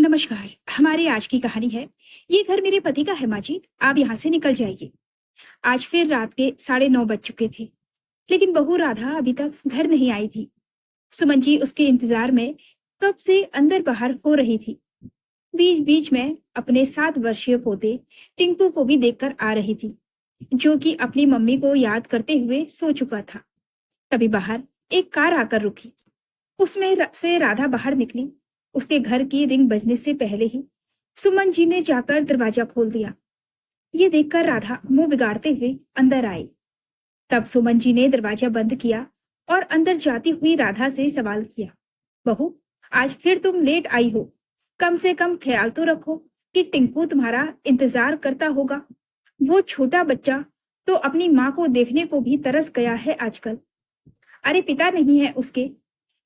नमस्कार। हमारी आज की कहानी है, ये घर मेरे पति का है माँ जी, आप यहाँ से निकल जाइए। आज फिर रात के 9:30 बज चुके थे, लेकिन बहू राधा अभी तक घर नहीं आई थी। सुमन जी उसके इंतजार में कब से अंदर बाहर हो रही थी। बीच बीच में अपने 7 वर्षीय पोते टिंकू को भी देखकर आ रही थी, जो कि अपनी मम्मी को याद करते हुए सो चुका था। तभी बाहर एक कार आकर रुकी। उसमें से राधा बाहर निकली। उसके घर की रिंग बजने से पहले ही सुमन जी ने जाकर दरवाजा खोल दिया। ये देखकर राधा मुंह बिगाड़ते हुए अंदर आई। तब सुमन जी ने दरवाजा बंद किया और अंदर जाती हुई राधा से सवाल किया, बहू, आज फिर तुम लेट आई हो। कम से कम ख्याल तो रखो कि टिंकू तुम्हारा इंतजार करता होगा। वो छोटा बच्चा तो अपनी माँ को देखने को भी तरस गया है आजकल। अरे पिता नहीं है उसके,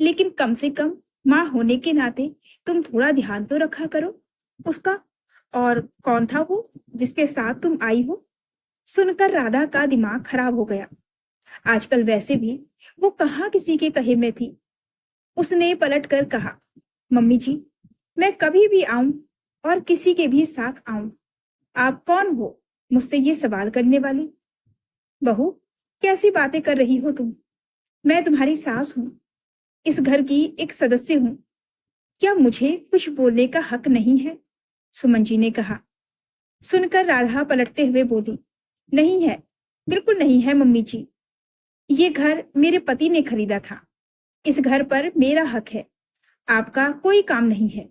लेकिन कम से कम माँ होने के नाते तुम थोड़ा ध्यान तो रखा करो उसका। और कौन था वो जिसके साथ तुम आई हो? सुनकर राधा का दिमाग खराब हो गया। आजकल वैसे भी वो कहाँ किसी के कहे में थी। उसने पलट कर कहा, मम्मी जी, मैं कभी भी आऊं और किसी के भी साथ आऊं, आप कौन हो मुझसे ये सवाल करने वाली? बहू, कैसी बातें कर रही हो तुम? मैं तुम्हारी सास हूँ, इस घर की एक सदस्य हूँ। क्या मुझे कुछ बोलने का हक नहीं है? सुमन जी ने कहा। सुनकर राधा पलटते हुए बोली, नहीं है, बिल्कुल नहीं है मम्मी जी। ये घर मेरे पति ने खरीदा था। इस घर पर मेरा हक है, आपका कोई काम नहीं है।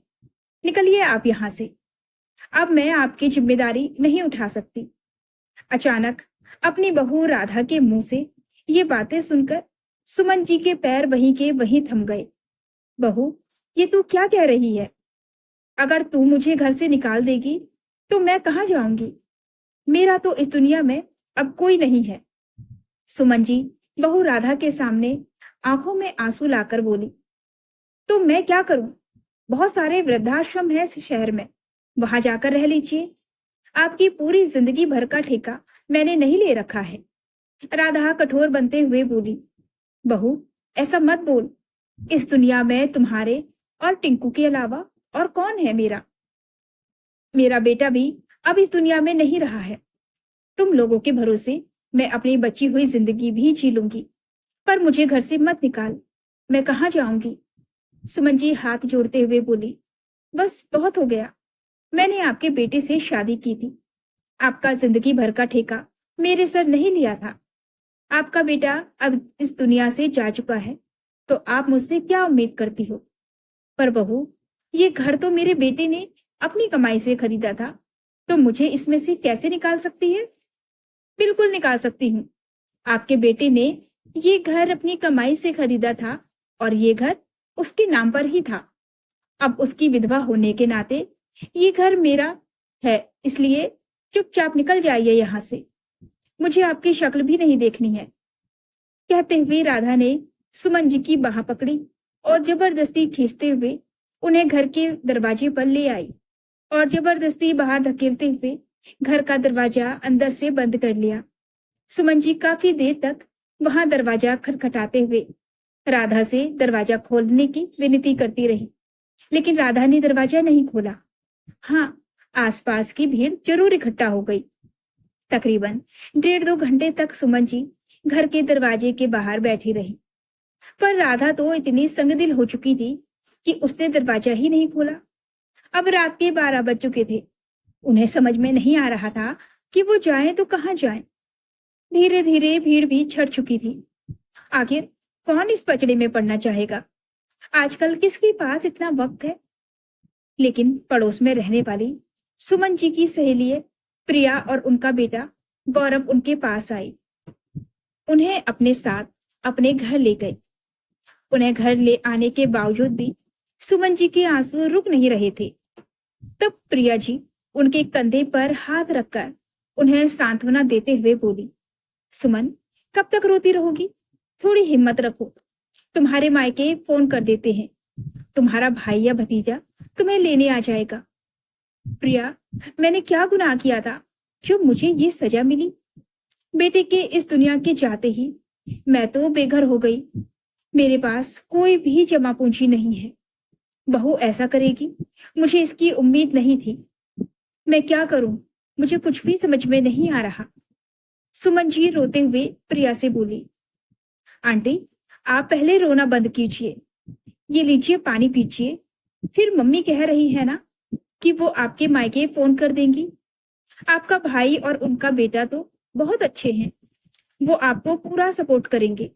निकलिए आप यहाँ से। अब मैं आपकी जिम्मेदारी नहीं उठा सकती। अचानक अपनी बहू राधा के मुंह से ये बातें सुनकर सुमन जी के पैर वहीं के वहीं थम गए। बहू, ये तू क्या कह रही है? अगर तू मुझे घर से निकाल देगी तो मैं कहाँ जाऊंगी? मेरा तो इस दुनिया में अब कोई नहीं है। सुमन जी बहू राधा के सामने आंखों में आंसू लाकर बोली, तो मैं क्या करूं? बहुत सारे वृद्धाश्रम है इस शहर में, वहां जाकर रह लीजिए। आपकी पूरी जिंदगी भर का ठेका मैंने नहीं ले रखा है। राधा कठोर बनते हुए बोली, बहू, ऐसा मत बोल। इस दुनिया में तुम्हारे और टिंकू के अलावा और कौन है? मेरा मेरा बेटा भी अब इस दुनिया में नहीं रहा है। तुम लोगों के भरोसे मैं अपनी बची हुई जिंदगी भी जी लूंगी, पर मुझे घर से मत निकाल। मैं कहाँ जाऊंगी? सुमन जी हाथ जोड़ते हुए बोली, बस बहुत हो गया। मैंने आपके बेटे से शादी की थी। आपका जिंदगी भर का ठेका मेरे सर नहीं लिया था। आपका बेटा अब इस दुनिया से जा चुका है, तो आप मुझसे क्या उम्मीद करती हो? पर बहू, ये घर तो मेरे बेटे ने अपनी कमाई से खरीदा था, तो मुझे इसमें से कैसे निकाल सकती है? बिल्कुल निकाल सकती हूँ। आपके बेटे ने ये घर अपनी कमाई से खरीदा था और ये घर उसके नाम पर ही था। अब उसकी विधवा होने के नाते ये घर मेरा है, इसलिए चुपचाप निकल जाइए यहाँ से। मुझे आपकी शक्ल भी नहीं देखनी है। कहते हुए राधा ने सुमन जी की बाह पकड़ी और जबरदस्ती खींचते हुए उन्हें घर के दरवाजे पर ले आई और जबरदस्ती बाहर धकेलते हुए घर का दरवाजा अंदर से बंद कर लिया। सुमन जी काफी देर तक वहां दरवाजा खटखटाते हुए राधा से दरवाजा खोलने की विनती करती रही, लेकिन राधा ने दरवाजा नहीं खोला। हाँ, आसपास की भीड़ जरूर इकट्ठा हो गई। तकरीबन 1.5-2 घंटे तक सुमन जी घर के दरवाजे के बाहर बैठी रही, पर राधा तो इतनी संगदिल हो चुकी थी कि उसने दरवाजा ही नहीं खोला। अब रात के 12 बज चुके थे। उन्हें समझ में नहीं आ रहा था कि वो जाएं तो कहाँ जाएं। धीरे धीरे भीड़ भी छट चुकी थी। आखिर कौन इस पचड़े में पड़ना चाहेगा? आजकल किसके पास इतना वक्त है? लेकिन पड़ोस में रहने वाली सुमन जी की सहेली प्रिया और उनका बेटा गौरव उनके पास आई। उन्हें अपने साथ अपने घर ले गए। उन्हें घर ले आने के बावजूद भी सुमन जी के आंसू रुक नहीं रहे थे। तब प्रिया जी उनके कंधे पर हाथ रखकर उन्हें सांत्वना देते हुए बोली, सुमन, कब तक रोती रहोगी? थोड़ी हिम्मत रखो। तुम्हारे मायके फोन कर देते हैं। तुम्हारा भाई या भतीजा तुम्हें लेने आ जाएगा। प्रिया, मैंने क्या गुनाह किया था जो मुझे ये सजा मिली? बेटे के इस दुनिया के जाते ही मैं तो बेघर हो गई। मेरे पास कोई भी जमा पूंजी नहीं है। बहू ऐसा करेगी, मुझे इसकी उम्मीद नहीं थी। मैं क्या करूं? मुझे कुछ भी समझ में नहीं आ रहा। सुमन जी रोते हुए प्रिया से बोली, आंटी, आप पहले रोना बंद कीजिए। ये लीजिए पानी पीजिए। फिर मम्मी कह रही है ना कि वो आपके मायके फोन कर देंगी। आपका भाई और उनका बेटा तो बहुत अच्छे हैं। वो आपको पूरा सपोर्ट करेंगे।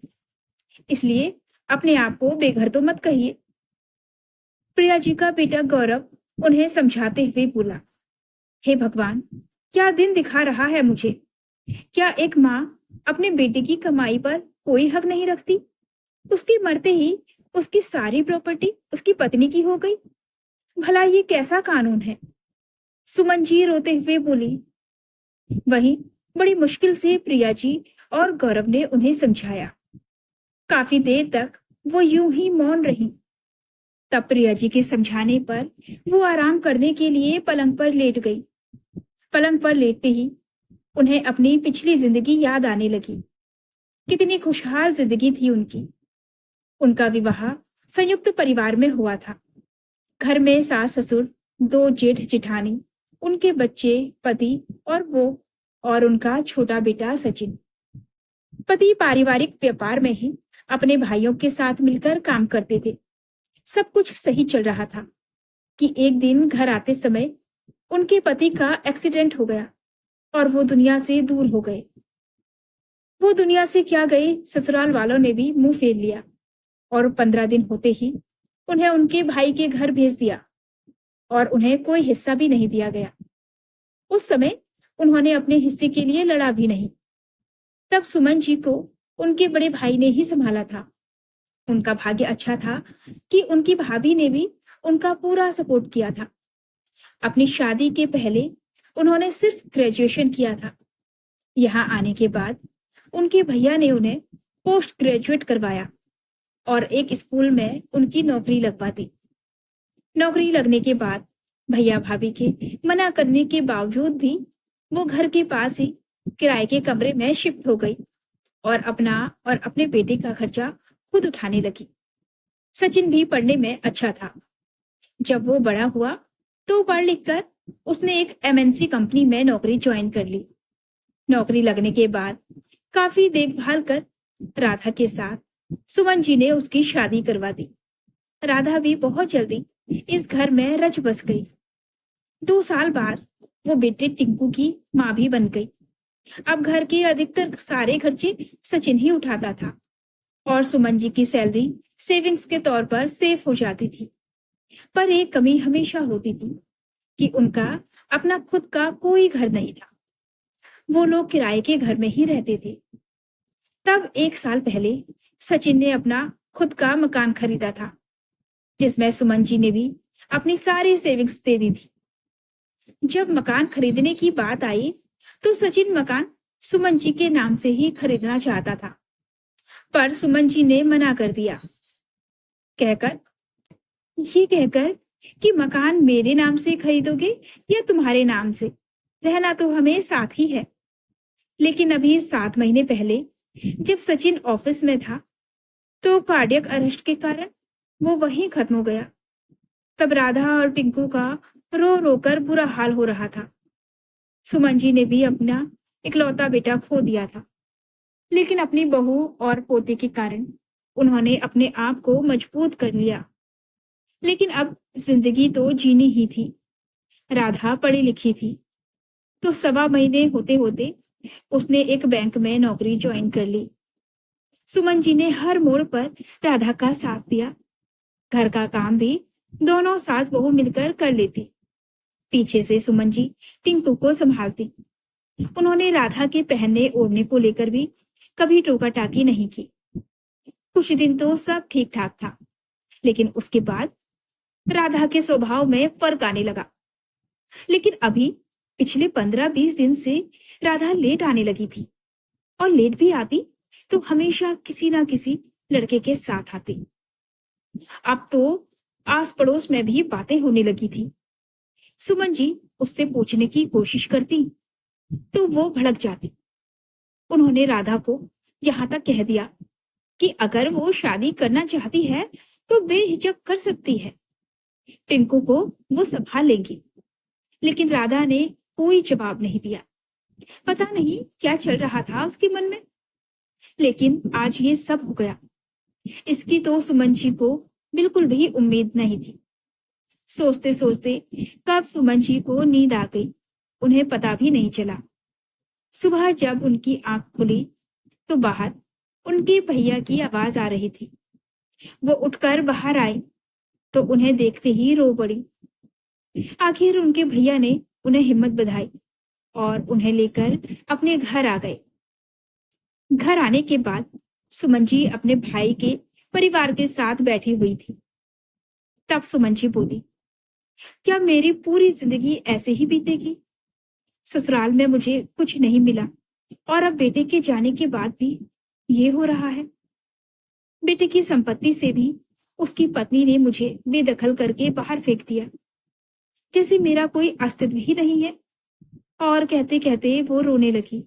इसलिए अपने आप को बेघर तो मत कहिए। प्रिया जी का बेटा गौरव उन्हें समझाते हुए बोला, हे भगवान, क्या दिन दिखा रहा है मुझे। क्या एक माँ अपने बेटे की कमाई पर कोई हक नहीं रखती? उसके मरते ही उसकी सारी प्रॉपर्टी उसकी पत्नी की हो गई। भला ये कैसा कानून है? सुमन जी रोते हुए बोली। वहीं बड़ी मुश्किल से प्रिया जी और गौरव ने उन्हें समझाया। काफी देर तक वो यूं ही मौन रही। तब प्रिया जी के समझाने पर वो आराम करने के लिए पलंग पर लेट गई। पलंग पर लेटते ही उन्हें अपनी पिछली जिंदगी याद आने लगी। कितनी खुशहाल जिंदगी थी उनकी। उनका विवाह संयुक्त परिवार में हुआ था। घर में सास ससुर, दो जेठ जेठानी, उनके बच्चे, पति और वो, और उनका छोटा बेटा सचिन। पति पारिवारिक व्यापार में ही अपने भाइयों के साथ मिलकर काम करते थे। सब कुछ सही चल रहा था कि एक दिन घर आते समय उनके पति का एक्सीडेंट हो गया और वो दुनिया से दूर हो गए। वो दुनिया से क्या गए, ससुराल वालों ने भी मुंह फेर लिया और 15 दिन होते ही उन्हें उनके भाई के घर भेज दिया और उन्हें कोई हिस्सा भी नहीं दिया गया। उस समय उन्होंने अपने हिस्से के लिए लड़ा भी नहीं। तब सुमन जी को उनके बड़े भाई ने ही संभाला था। उनका भाग्य अच्छा था कि उनकी भाभी ने भी उनका पूरा सपोर्ट किया था। अपनी शादी के पहले उन्होंने सिर्फ ग्रेजुएशन किया था। यहाँ आने के बाद उनके भैया ने उन्हें पोस्ट ग्रेजुएट करवाया और एक स्कूल में उनकी नौकरी लगवा दी। नौकरी लगने के बाद भैया भाभी के मना करने के बावजूद भी वो घर के पास ही किराए के कमरे में शिफ्ट हो गई और अपना और अपने बेटे का खर्चा खुद उठाने लगी। सचिन भी पढ़ने में अच्छा था। जब वो बड़ा हुआ तो पढ़ लिख कर उसने एक एमएनसी कंपनी में नौकरी ज्वाइन कर ली। नौकरी लगने के बाद काफी देखभाल कर राधा के साथ सुमन जी ने उसकी शादी करवा दी। राधा भी बहुत जल्दी इस घर में रच बस गई। 2 साल बाद वो बेटे टिंकू की माँ भी बन गई। अब घर के अधिकतर सारे खर्चे सचिन ही उठाता था और सुमन जी की सैलरी सेविंग्स के तौर पर सेफ हो जाती थी। पर एक कमी हमेशा होती थी कि उनका अपना खुद का कोई घर नहीं था। वो लोग किराए के घर में ही रहते थे। तब 1 साल पहले सचिन ने अपना खुद का मकान खरीदा था, जिसमें सुमन जी ने भी अपनी सारी सेविंग्स दे दी थी। जब मकान खरीदने की बात आई तो सचिन मकान सुमन जी के नाम से ही खरीदना चाहता था, पर सुमन जी ने मना कर दिया, कहकर ये कहकर कि मकान मेरे नाम से खरीदोगे या तुम्हारे नाम से, रहना तो हमें साथ ही है। लेकिन अभी 7 महीने पहले जब सचिन ऑफिस में था तो कार्डियक अरेस्ट के कारण वो वहीं खत्म हो गया। तब राधा और टिंकू का रो रो कर बुरा हाल हो रहा था। सुमन जी ने भी अपना इकलौता बेटा खो दिया था, लेकिन अपनी बहू और पोते के कारण उन्होंने अपने आप को मजबूत कर लिया। लेकिन अब जिंदगी तो जीनी ही थी। राधा पढ़ी लिखी थी तो 1.25 महीने होते होते उसने एक बैंक में नौकरी ज्वाइन कर ली। सुमन जी ने हर मोड़ पर राधा का साथ दिया। घर का काम भी दोनों सास बहू मिलकर कर लेती। पीछे से सुमन जी टिंकू को संभालती। उन्होंने राधा के पहनने ओढ़ने को लेकर भी कभी टोका टाकी नहीं की। कुछ दिन तो सब ठीक ठाक था, लेकिन उसके बाद राधा के स्वभाव में फर्क आने लगा। लेकिन अभी पिछले 15-20 दिन से राधा लेट आने लगी थी और लेट भी आती तो हमेशा किसी ना किसी लड़के के साथ आती। अब तो आस पड़ोस में भी बातें होने लगी थी। सुमन जी उससे पूछने की कोशिश करती तो वो भड़क जाती। उन्होंने राधा को यहाँ तक कह दिया कि अगर वो शादी करना चाहती है तो बेहिचक कर सकती है, टिंकू को वो संभाल लेंगी। लेकिन राधा ने कोई जवाब नहीं दिया। पता नहीं क्या चल रहा था उसके मन में। लेकिन आज ये सब हो गया, इसकी तो सुमन जी को बिल्कुल भी उम्मीद नहीं थी। सोचते सोचते कब सुमन जी को नींद आ गई, उन्हें पता भी नहीं चला। सुबह जब उनकी आंख खुली तो बाहर उनके भैया की आवाज आ रही थी। वो उठकर बाहर आए तो उन्हें देखते ही रो पड़ी। आखिर उनके भैया ने उन्हें हिम्मत बधाई और उन्हें लेकर अपने घर आ गए। घर आने के बाद सुमन जी अपने भाई के परिवार के साथ बैठी हुई थी। तब सुमन जी बोली, क्या मेरी पूरी जिंदगी ऐसे ही बीतेगी? ससुराल में मुझे कुछ नहीं मिला और अब बेटे के जाने के बाद भी ये हो रहा है। बेटे की संपत्ति से भी उसकी पत्नी ने मुझे बेदखल करके बाहर फेंक दिया, जैसे मेरा कोई अस्तित्व ही नहीं है। और कहते कहते वो रोने लगी।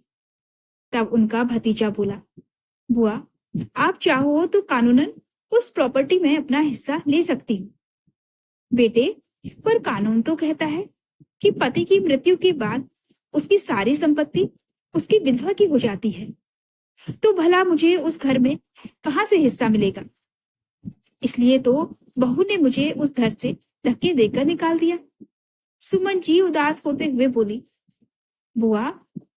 तब उनका भतीजा बोला, बुआ, आप चाहो तो कानूनन उस प्रॉपर्टी में अपना हिस्सा ले सकती हूँ। बेटे, पर कानून तो कहता है कि पति की मृत्यु के बाद उसकी सारी संपत्ति उसकी विधवा की हो जाती है। तो भला मुझे उस घर में कहां से हिस्सा मिलेगा? इसलिए तो बहू ने मुझे उस घर से धक्के देकर निकाल दिया। सुमन जी उदास होते हुए बोली, बुआ,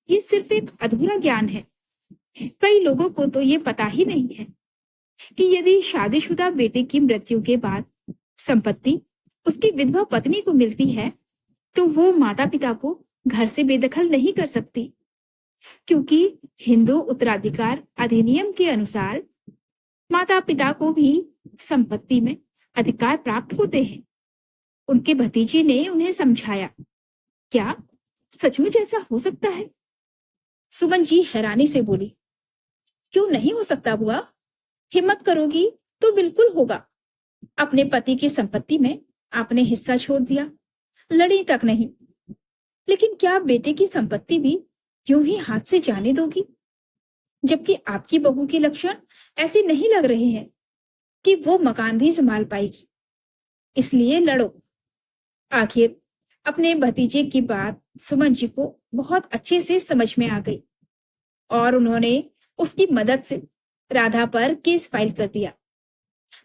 ये सिर्फ एक अधूरा ज्ञान है। कई लोगों को तो ये पता ही नहीं है कि यदि शादीशुदा बेटे की मृत्यु के बाद संपत्ति उसकी विधवा पत्नी को मिलती है तो वो माता पिता को घर से बेदखल नहीं कर सकती, क्योंकि हिंदू उत्तराधिकार अधिनियम के अनुसार माता पिता को भी संपत्ति में अधिकार प्राप्त होते हैं। उनके भतीजे ने उन्हें समझाया। क्या सचमुच ऐसा हो सकता है? सुमन जी हैरानी से बोली, क्यों नहीं हो सकता बुआ? हिम्मत करोगी तो बिल्कुल होगा। अपने पति की संपत्ति में आपने हिस्सा छोड़ दिया, लड़ी तक नहीं। लेकिन क्या बेटे की संपत्ति भी यूं ही हाथ से जाने दोगी? जबकि आपकी बहू के लक्षण ऐसे नहीं लग रहे हैं कि वो मकान भी संभाल पाएगी। इसलिए लड़ो। आखिर अपने भतीजे की बात सुमन जी को बहुत अच्छे से समझ में आ गई और उन्होंने उसकी मदद से राधा पर केस फाइल कर दिया।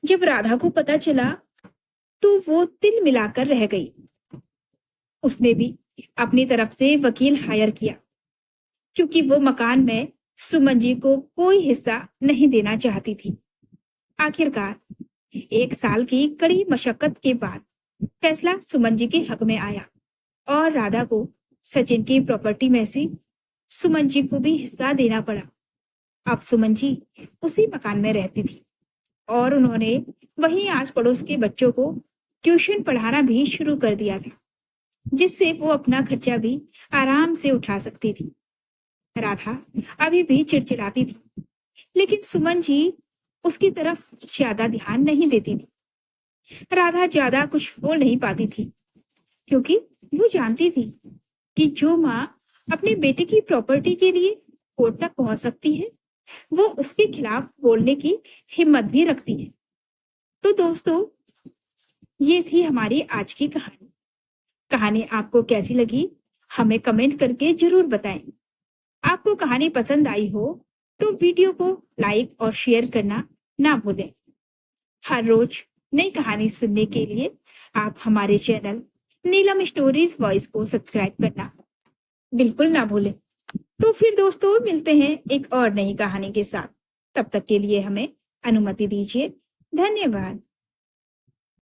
जब राधा को पता चला तो वो तिल मिलाकर रह गई। उसने भी अपनी तरफ से वकील हायर किया, क्योंकि वो मकान में सुमन जी को कोई हिस्सा नहीं देना चाहती थी। आखिरकार 1 साल की कड़ी मशक्कत के बाद फैसला सुमन जी के हक में आया और राधा को सचिन की प्रॉपर्टी में से सुमन जी को भी हिस्सा देना पड़ा। अब सुमन जी उसी मकान में रहती थी और उन्होंने वहीं आस पड़ोस के बच्चों को ट्यूशन पढ़ाना भी शुरू कर दिया था, जिससे वो अपना खर्चा भी आराम से उठा सकती थी। राधा अभी भी चिड़चिड़ाती थी, लेकिन सुमन जी उसकी तरफ ज्यादा ध्यान नहीं देती थी। राधा ज्यादा कुछ बोल नहीं पाती थी, क्योंकि वो जानती थी कि जो माँ अपने बेटे की प्रॉपर्टी के लिए कोर्ट तक पहुंच सकती है, वो उसके खिलाफ बोलने की हिम्मत भी रखती है। तो दोस्तों, ये थी हमारी आज की कहानी। कहानी आपको कैसी लगी हमें कमेंट करके जरूर बताएं। आपको कहानी पसंद आई हो तो वीडियो को लाइक और शेयर करना ना भूलें। हर रोज नई कहानी सुनने के लिए आप हमारे चैनल नीलम स्टोरीज वॉइस को सब्सक्राइब करना बिल्कुल ना भूलें। तो फिर दोस्तों, मिलते हैं एक और नई कहानी के साथ। तब तक के लिए हमें अनुमति दीजिए। धन्यवाद।